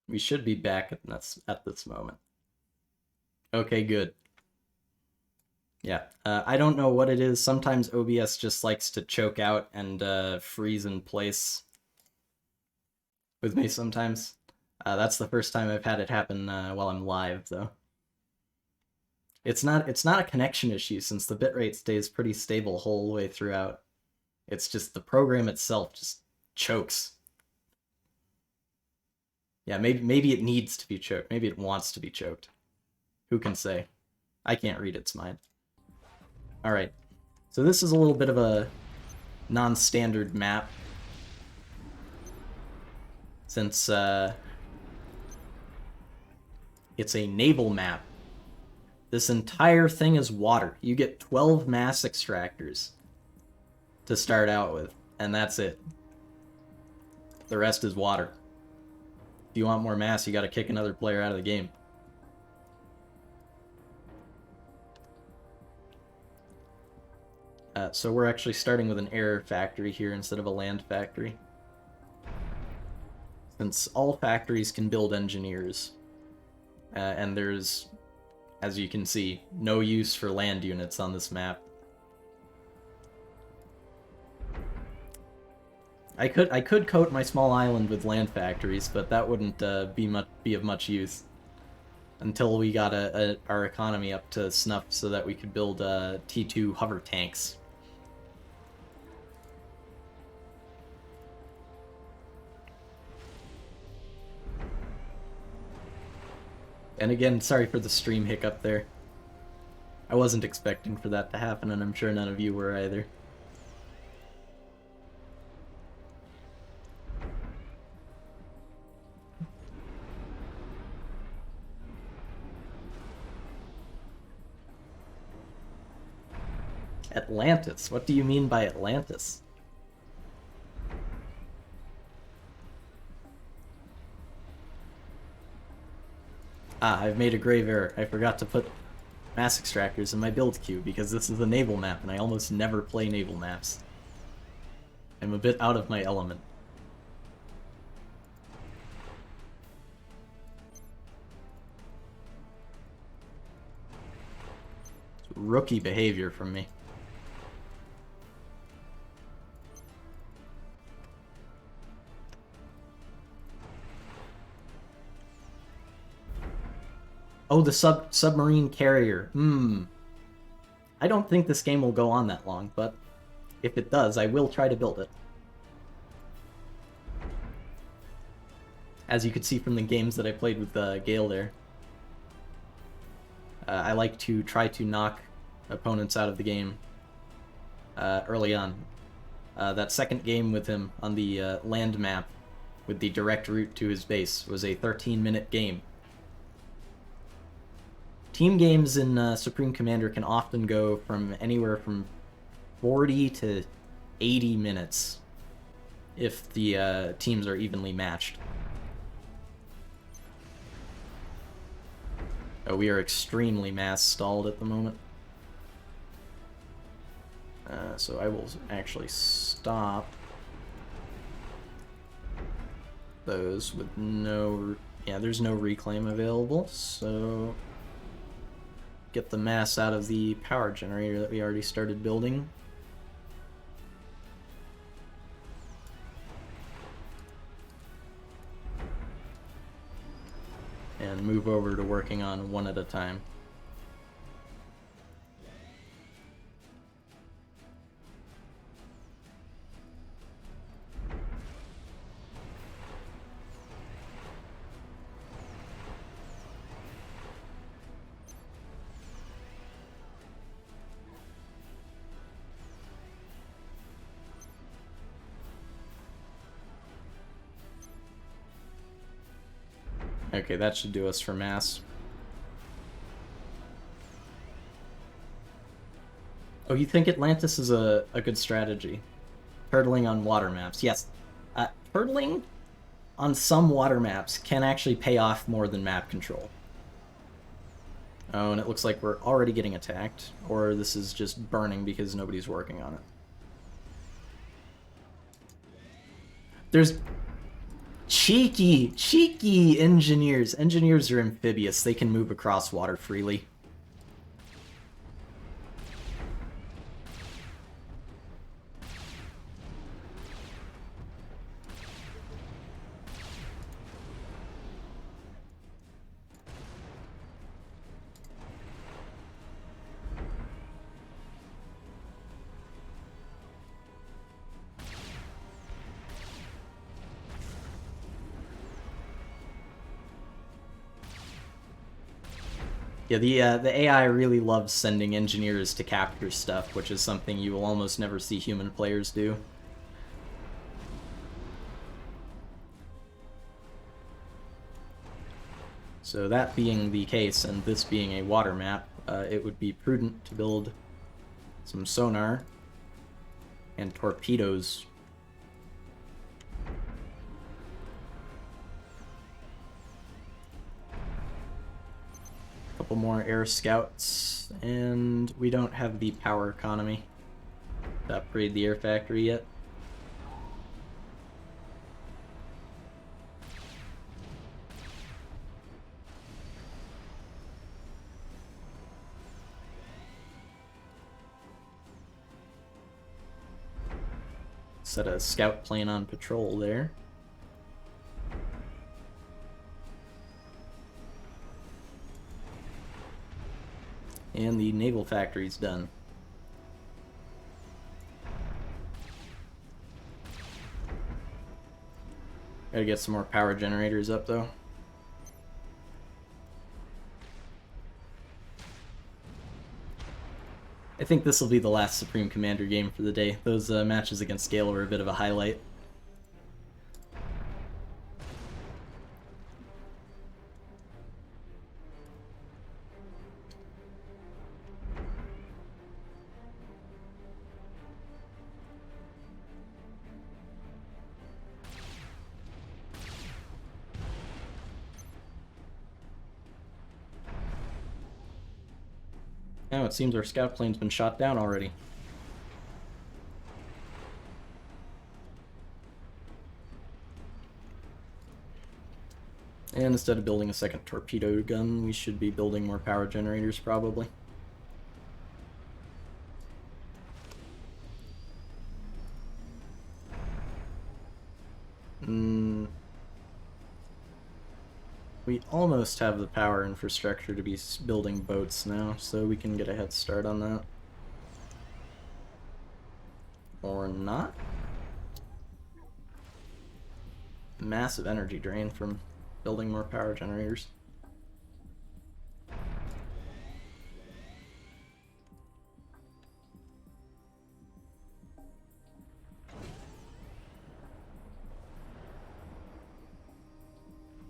We should be back at this moment. Okay, good. Yeah, I don't know what it is. Sometimes OBS just likes to choke out and freeze in place with me sometimes. That's the first time I've had it happen while I'm live, though. It's not a connection issue since the bitrate stays pretty stable whole way throughout. It's just the program itself just chokes. Yeah, maybe it needs to be choked. Maybe it wants to be choked. Who can say? I can't read its mind. Alright, so this is a little bit of a non-standard map. Since it's a naval map. This entire thing is water. You get 12 mass extractors to start out with, and that's it. The rest is water. If you want more mass, you gotta kick another player out of the game. So we're actually starting with an air factory here instead of a land factory. Since all factories can build engineers. And there's, as you can see, no use for land units on this map. I could coat my small island with land factories, but that wouldn't be of much use until we got our economy up to snuff so that we could build T2 hover tanks. And again, sorry for the stream hiccup there. I wasn't expecting for that to happen, and I'm sure none of you were either. Atlantis? What do you mean by Atlantis? Ah, I've made a grave error. I forgot to put mass extractors in my build queue because this is a naval map and I almost never play naval maps. I'm a bit out of my element. Rookie behavior from me. Oh, the submarine carrier. I don't think this game will go on that long, but if it does, I will try to build it. As you could see from the games that I played with Gale there. I like to try to knock opponents out of the game early on. That second game with him on the land map with the direct route to his base was a 13-minute game. Team games in Supreme Commander can often go from anywhere from 40 to 80 minutes if the teams are evenly matched. Oh, we are extremely mass stalled at the moment. So I will actually stop those with no... Yeah, there's no reclaim available, so... Get the mass out of the power generator that we already started building. And move over to working on one at a time. Okay, that should do us for mass. Oh, you think Atlantis is a good strategy? Turtling on water maps. Yes. Turtling on some water maps can actually pay off more than map control. Oh, and it looks like we're already getting attacked. Or this is just burning because nobody's working on it. Cheeky engineers. Engineers are amphibious. They can move across water freely. Yeah, the AI really loves sending engineers to capture stuff, which is something you will almost never see human players do. So that being the case, and this being a water map, it would be prudent to build some sonar and torpedoes. Couple more air scouts, and we don't have the power economy to upgrade the air factory yet. Set a scout plane on patrol there. And the naval factory's done. Gotta get some more power generators up, though. I think this will be the last Supreme Commander game for the day. Those matches against Gale were a bit of a highlight. Now it seems our scout plane's been shot down already. And instead of building a second torpedo gun, we should be building more power generators, probably. We almost have the power infrastructure to be building boats now, so we can get a head start on that. Or not. Massive energy drain from building more power generators.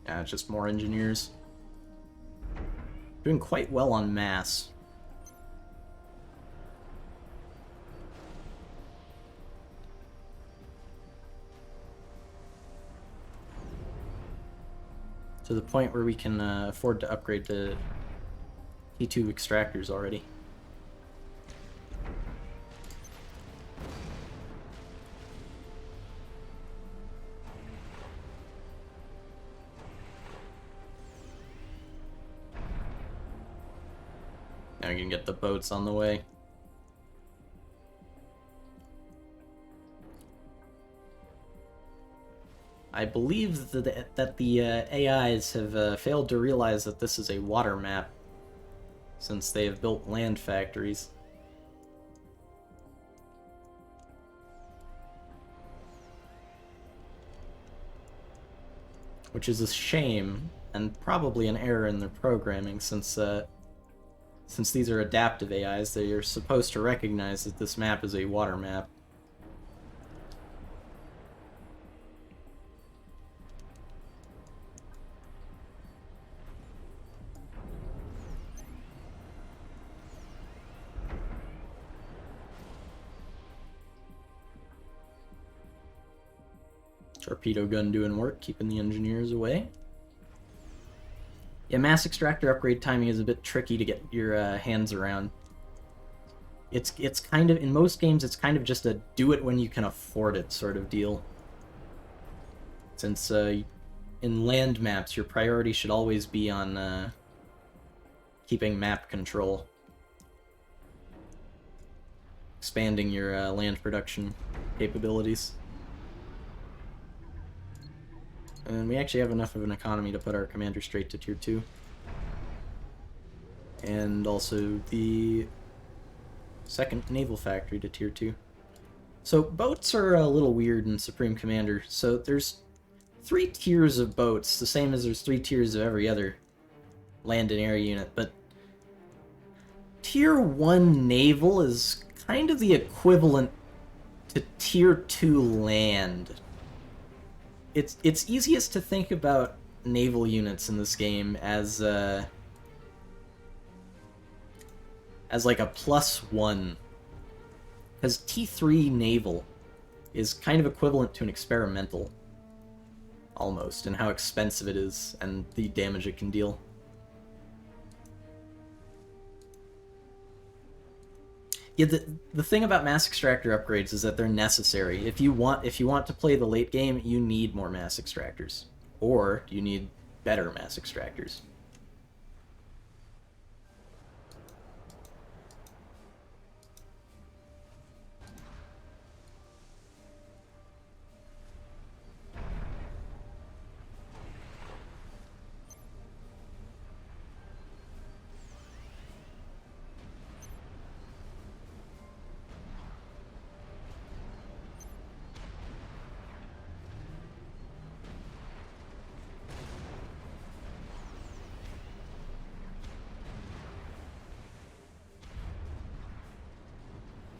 Yeah, just more engineers. Doing quite well on mass. To the point where we can afford to upgrade to T2 extractors already. Now we can get the boats on the way. I believe that the AIs have failed to realize that this is a water map, since they have built land factories. Which is a shame, and probably an error in their programming, since these are adaptive AIs, they are supposed to recognize that this map is a water map. Torpedo gun doing work, keeping the engineers away. Yeah, mass extractor upgrade timing is a bit tricky to get your hands around. It's kind of, in most games, it's kind of just a do it when you can afford it sort of deal. Since in land maps, your priority should always be on keeping map control. Expanding your land production capabilities. And we actually have enough of an economy to put our commander straight to tier 2. And also the second naval factory to tier 2. So boats are a little weird in Supreme Commander. So there's 3 tiers of boats, the same as there's 3 tiers of every other land and air unit, but tier 1 naval is kind of the equivalent to tier 2 land. It's easiest to think about naval units in this game as like a +1, because T3 naval is kind of equivalent to an experimental, almost, in how expensive it is and the damage it can deal. Yeah, the thing about mass extractor upgrades is that they're necessary. If you want to play the late game, you need more mass extractors, or you need better mass extractors.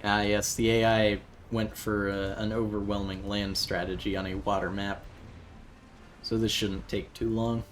Ah, yes, the AI went for an overwhelming land strategy on a water map, so this shouldn't take too long.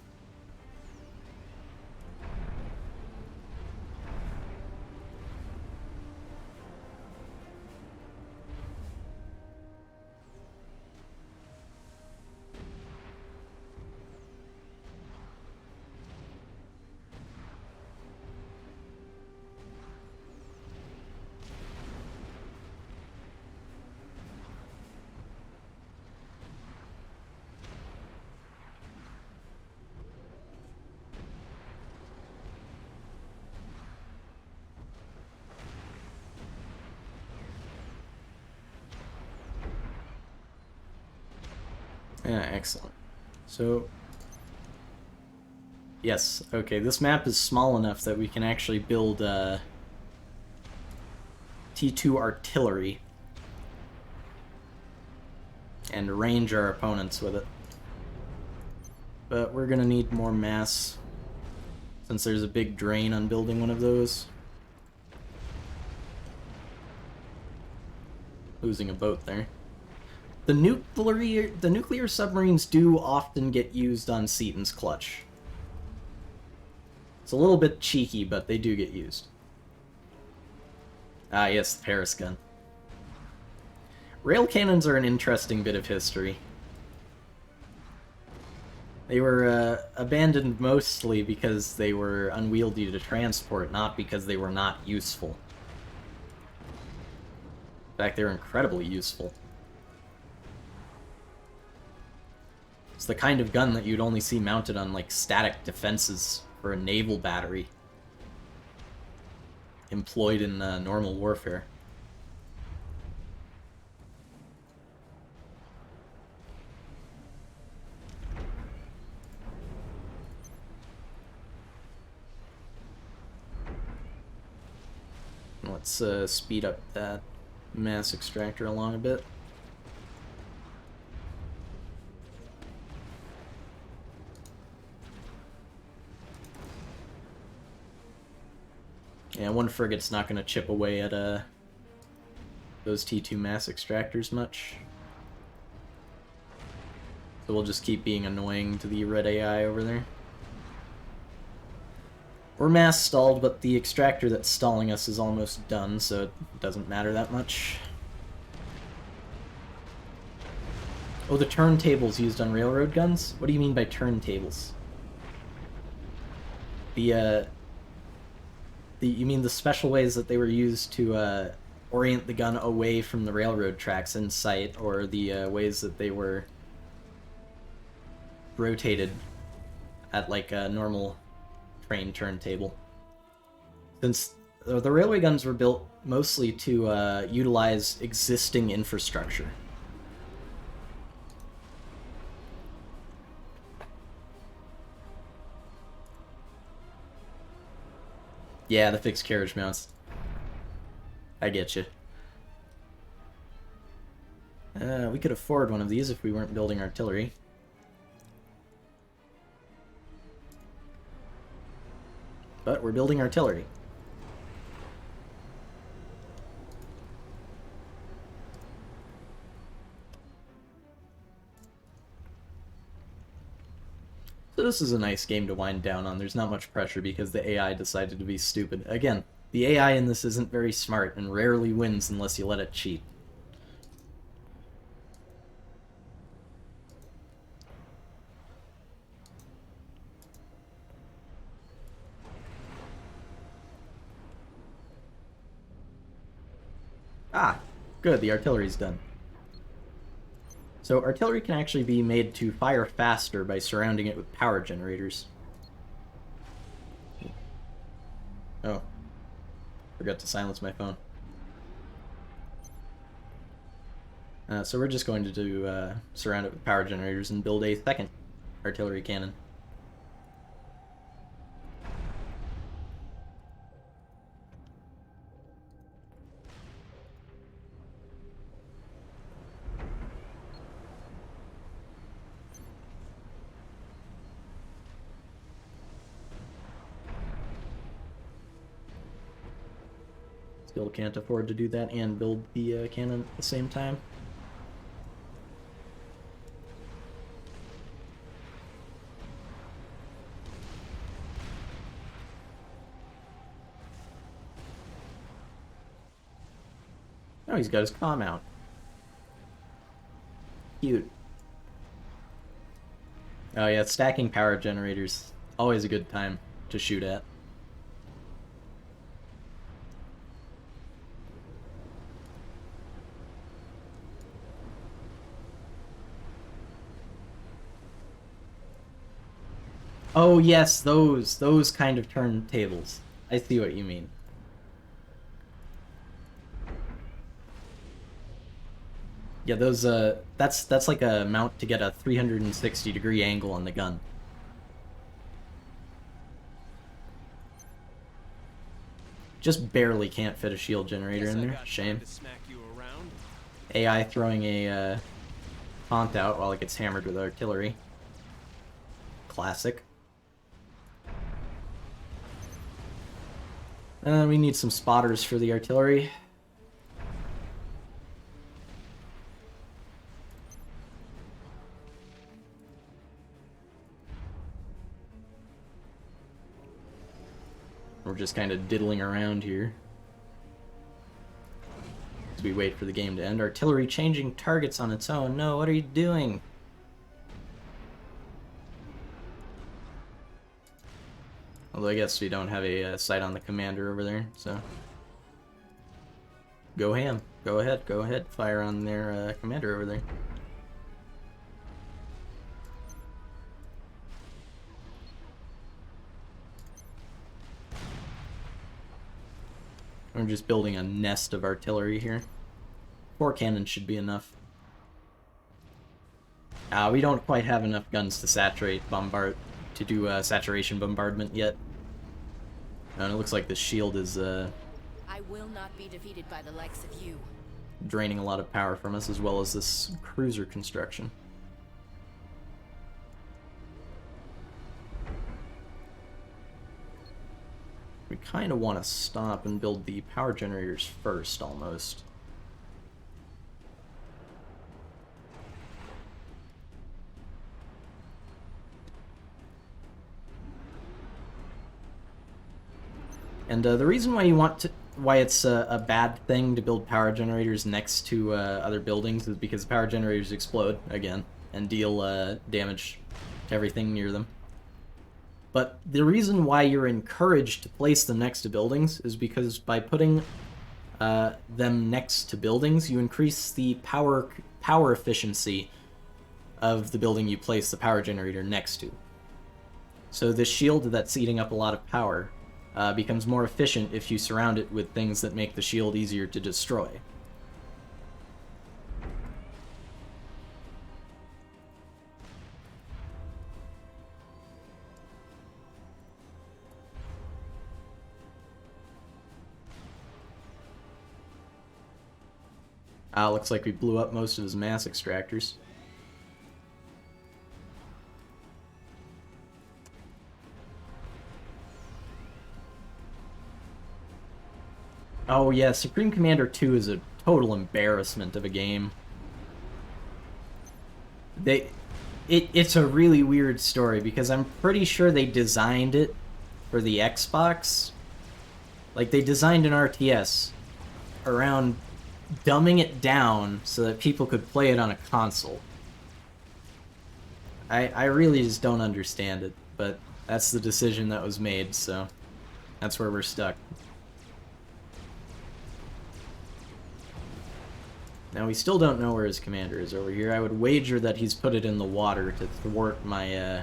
Yeah, excellent. So, yes, okay, this map is small enough that we can actually build T2 artillery and range our opponents with it. But we're gonna need more mass, since there's a big drain on building one of those. Losing a boat there. The nuclear submarines do often get used on Seaton's clutch. It's a little bit cheeky, but they do get used. Ah, yes, the Paris gun. Rail cannons are an interesting bit of history. They were abandoned mostly because they were unwieldy to transport, not because they were not useful. In fact, they're incredibly useful. It's the kind of gun that you'd only see mounted on, like, static defenses for a naval battery employed in normal warfare. Let's speed up that mass extractor along a bit. Yeah, one frigate's not going to chip away at those T2 mass extractors much. So we'll just keep being annoying to the red AI over there. We're mass stalled, but the extractor that's stalling us is almost done, so it doesn't matter that much. Oh, the turntables used on railroad guns? What do you mean by turntables? You mean the special ways that they were used to orient the gun away from the railroad tracks in sight, or the ways that they were rotated at like a normal train turntable. Since the railway guns were built mostly to utilize existing infrastructure. Yeah, the fixed carriage mounts. I get you. We could afford one of these if we weren't building artillery. But we're building artillery. So this is a nice game to wind down on. There's not much pressure because the AI decided to be stupid. Again, the AI in this isn't very smart and rarely wins unless you let it cheat. Ah, good, the artillery's done. So artillery can actually be made to fire faster by surrounding it with power generators. Oh, forgot to silence my phone. So we're just going to surround it with power generators and build a second artillery cannon. Still can't afford to do that and build the cannon at the same time. Oh, he's got his comm out. Cute. Oh yeah, stacking power generators. Always a good time to shoot at. Oh yes, those kind of turntables. I see what you mean. Yeah, those that's like a mount to get a 360-degree angle on the gun. Just barely can't fit a shield generator in there. Shame. AI throwing a taunt out while it gets hammered with artillery. Classic. We need some spotters for the artillery. We're just kind of diddling around here as we wait for the game to end. Artillery changing targets on its own. No, what are you doing? Although I guess we don't have a sight on the commander over there, so... Go ham. Go ahead. Fire on their commander over there. We're just building a nest of artillery here. 4 cannons should be enough. We don't quite have enough guns to do saturation bombardment yet. And it looks like the shield is I will not be defeated by the likes of you. Draining a lot of power from us, as well as this cruiser construction. We kind of want to stop and build the power generators first, almost. And the reason why it's a bad thing to build power generators next to other buildings is because power generators explode again and deal damage to everything near them. But the reason why you're encouraged to place them next to buildings is because by putting them next to buildings, you increase the power efficiency of the building you place the power generator next to. So this shield that's eating up a lot of power becomes more efficient if you surround it with things that make the shield easier to destroy. Looks like we blew up most of his mass extractors. Oh yeah, Supreme Commander 2 is a total embarrassment of a game. It's a really weird story because I'm pretty sure they designed it for the Xbox. Like, they designed an RTS around dumbing it down so that people could play it on a console. I really just don't understand it, but that's the decision that was made, so that's where we're stuck. Now, we still don't know where his commander is over here. I would wager that he's put it in the water to thwart my,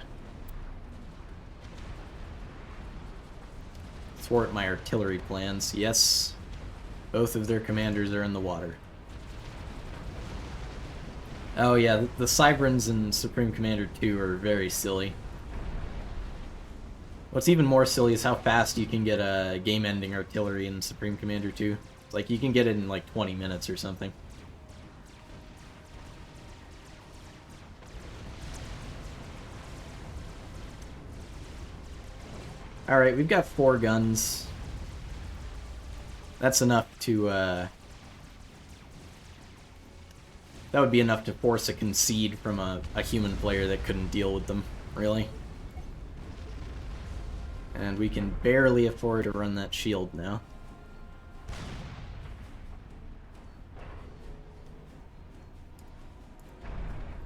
artillery plans. Yes, both of their commanders are in the water. Oh yeah, the Cybrans in Supreme Commander 2 are very silly. What's even more silly is how fast you can get a game-ending artillery in Supreme Commander 2. It's like, you can get it in like 20 minutes or something. Alright, we've got 4 guns. That's enough to, that would be enough to force a concede from a human player that couldn't deal with them, really. And we can barely afford to run that shield now.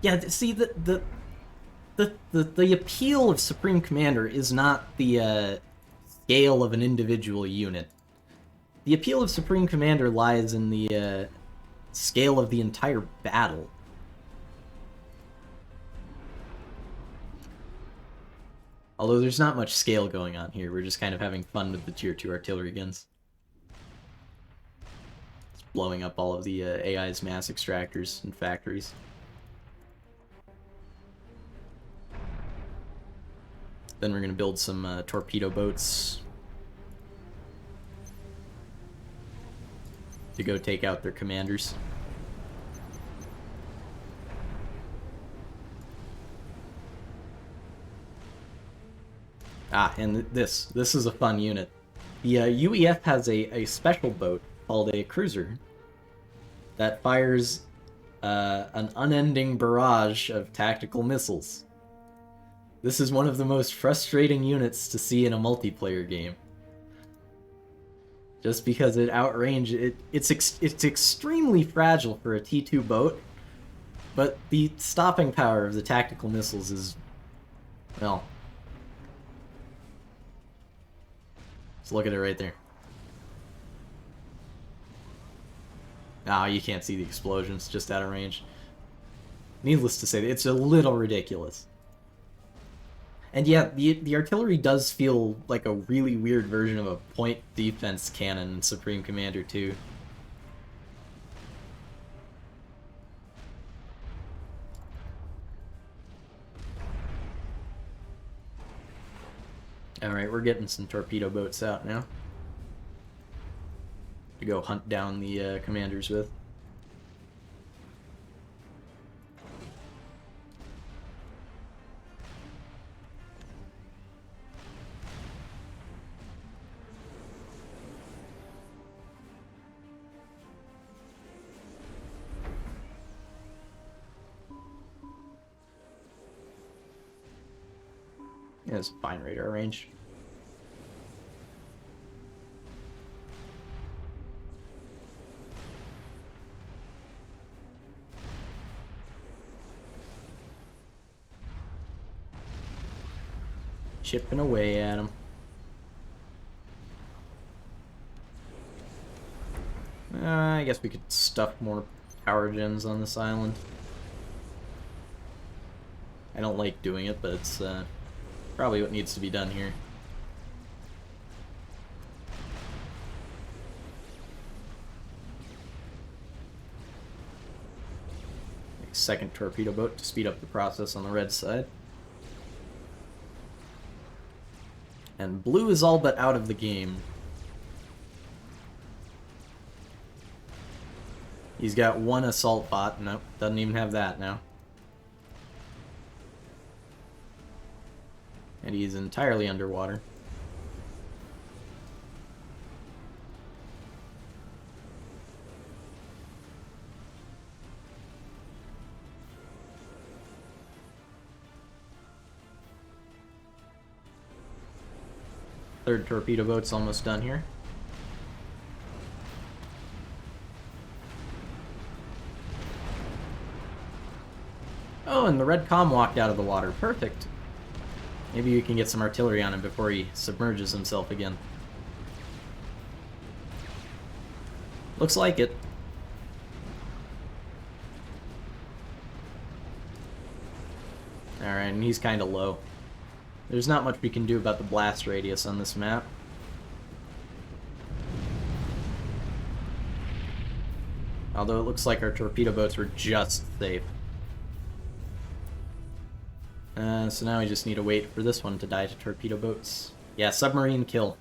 Yeah, see, the appeal of Supreme Commander is not the scale of an individual unit. The appeal of Supreme Commander lies in the scale of the entire battle. Although there's not much scale going on here, we're just kind of having fun with the Tier 2 artillery guns. It's blowing up all of the AI's mass extractors and factories. Then we're going to build some torpedo boats to go take out their commanders. And this is a fun unit. The UEF has a special boat called a cruiser that fires an unending barrage of tactical missiles. This is one of the most frustrating units to see in a multiplayer game. Just because it outranges it's extremely fragile for a T2 boat, but the stopping power of the tactical missiles is, well, let's look at it right there. Ah, you can't see the explosions just out of range. Needless to say, it's a little ridiculous. And yeah, the artillery does feel like a really weird version of a point defense cannon in Supreme Commander 2. Alright, we're getting some torpedo boats out now to go hunt down the commanders with. Yeah, it's fine radar range. Chipping away at him. I guess we could stuff more power gens on this island. I don't like doing it, but it's probably what needs to be done here. Second torpedo boat to speed up the process on the red side. And blue is all but out of the game. He's got one assault bot. Nope, doesn't even have that now. And he's entirely underwater. Third torpedo boat's almost done here. Oh, and the red comm walked out of the water. Perfect. Maybe you can get some artillery on him before he submerges himself again. Looks like it. Alright, and he's kind of low. There's not much we can do about the blast radius on this map. Although it looks like our torpedo boats were just safe. So now we just need to wait for this one to die to torpedo boats. Yeah, submarine kill.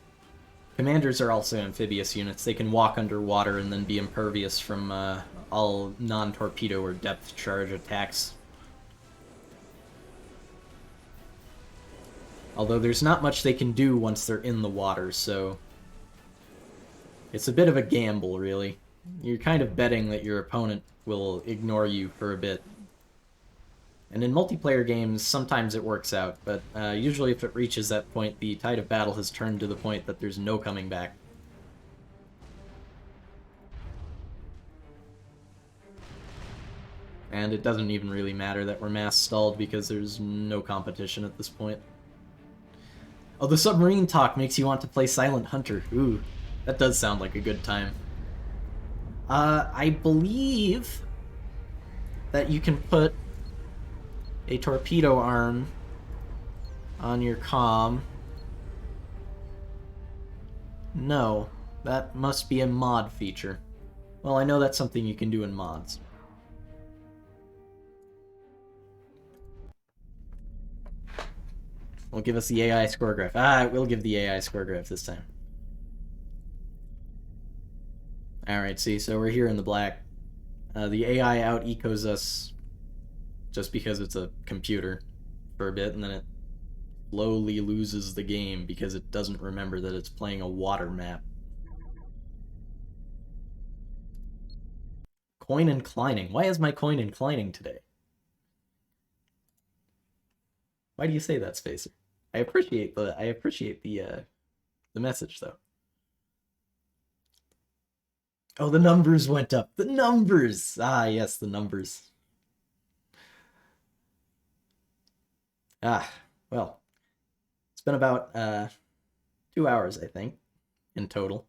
Commanders are also amphibious units. They can walk underwater and then be impervious from all non-torpedo or depth charge attacks. Although there's not much they can do once they're in the water, so it's a bit of a gamble, really. You're kind of betting that your opponent will ignore you for a bit. And in multiplayer games, sometimes it works out, but usually if it reaches that point, the tide of battle has turned to the point that there's no coming back. And it doesn't even really matter that we're mass stalled because there's no competition at this point. Oh, the submarine talk makes you want to play Silent Hunter. Ooh, that does sound like a good time. I believe that you can put a torpedo arm on your comm. No, that must be a mod feature. Well, I know that's something you can do in mods. Will give us the AI score graph. Ah, it will give the AI score graph this time. Alright, see, so we're here in the black. The AI out-ecos us just because it's a computer for a bit, and then it slowly loses the game because it doesn't remember that it's playing a water map. Coin inclining. Why is my coin inclining today? Why do you say that, Spacer? I appreciate the message though. Oh, the numbers went up. The numbers. Ah, yes, the numbers. Ah, well, it's been about 2 hours, I think, in total.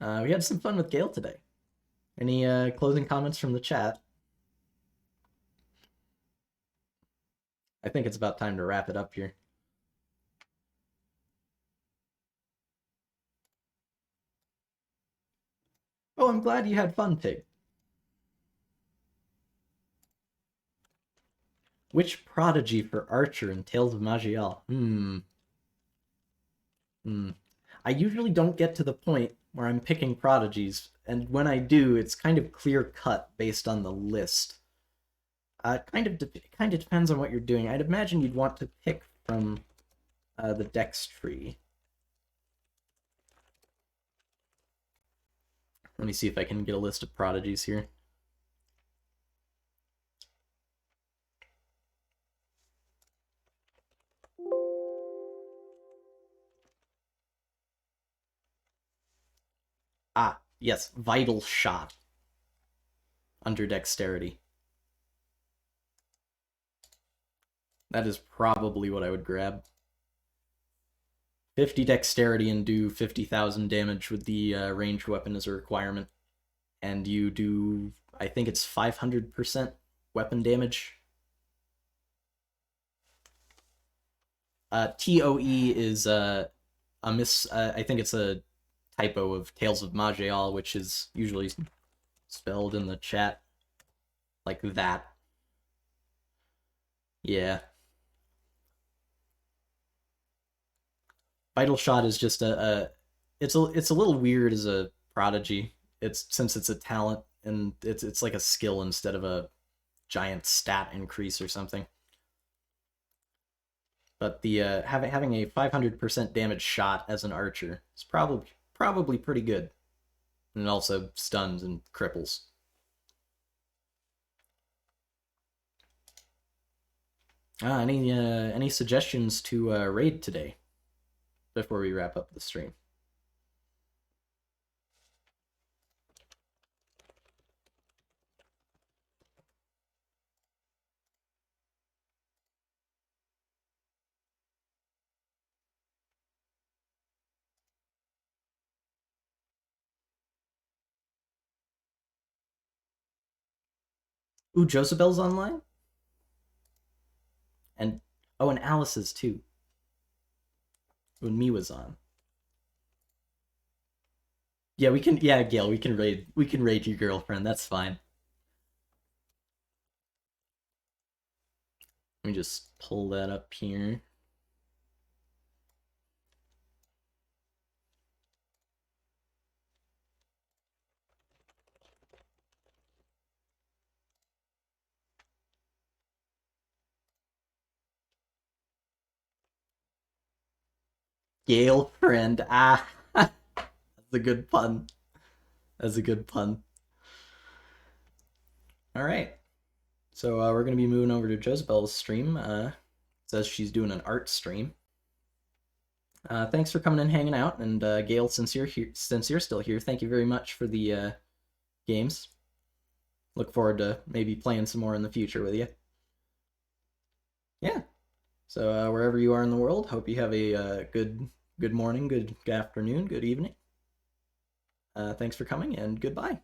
We had some fun with Gale today. Any closing comments from the chat? I think it's about time to wrap it up here. Oh, I'm glad you had fun, Pig. Which prodigy for Archer in Tales of Magial? I usually don't get to the point where I'm picking prodigies, and when I do, it's kind of clear-cut based on the list. It kind of depends on what you're doing. I'd imagine you'd want to pick from the dex tree. Let me see if I can get a list of prodigies here. Ah, yes, Vital Shot. Under Dexterity. That is probably what I would grab. 50 Dexterity and do 50,000 damage with the ranged weapon as a requirement. And you do, I think it's 500% weapon damage TOE is I think it's a typo of Tales of Maj'Al, which is usually spelled in the chat like that. Yeah. Vital Shot is just it's a little weird as a prodigy. It's since it's a talent and it's like a skill instead of a giant stat increase or something. But the having a 500% damage shot as an archer is probably pretty good, and it also stuns and cripples. Any suggestions to raid today before we wrap up the stream? Ooh, Josabel's online? And oh, and Alice's too. When Miwa's on. Yeah, we can. Yeah, Gail, we can raid. We can raid your girlfriend. That's fine. Let me just pull that up here. Gail friend. Ah, that's a good pun. That's a good pun. All right. So we're gonna be moving over to Josabel's stream. Says she's doing an art stream. Thanks for coming and hanging out, and Gail, since you're still here, thank you very much for the games. Look forward to maybe playing some more in the future with you. Yeah. So wherever you are in the world, hope you have a good morning, good afternoon, good evening. Thanks for coming, and goodbye.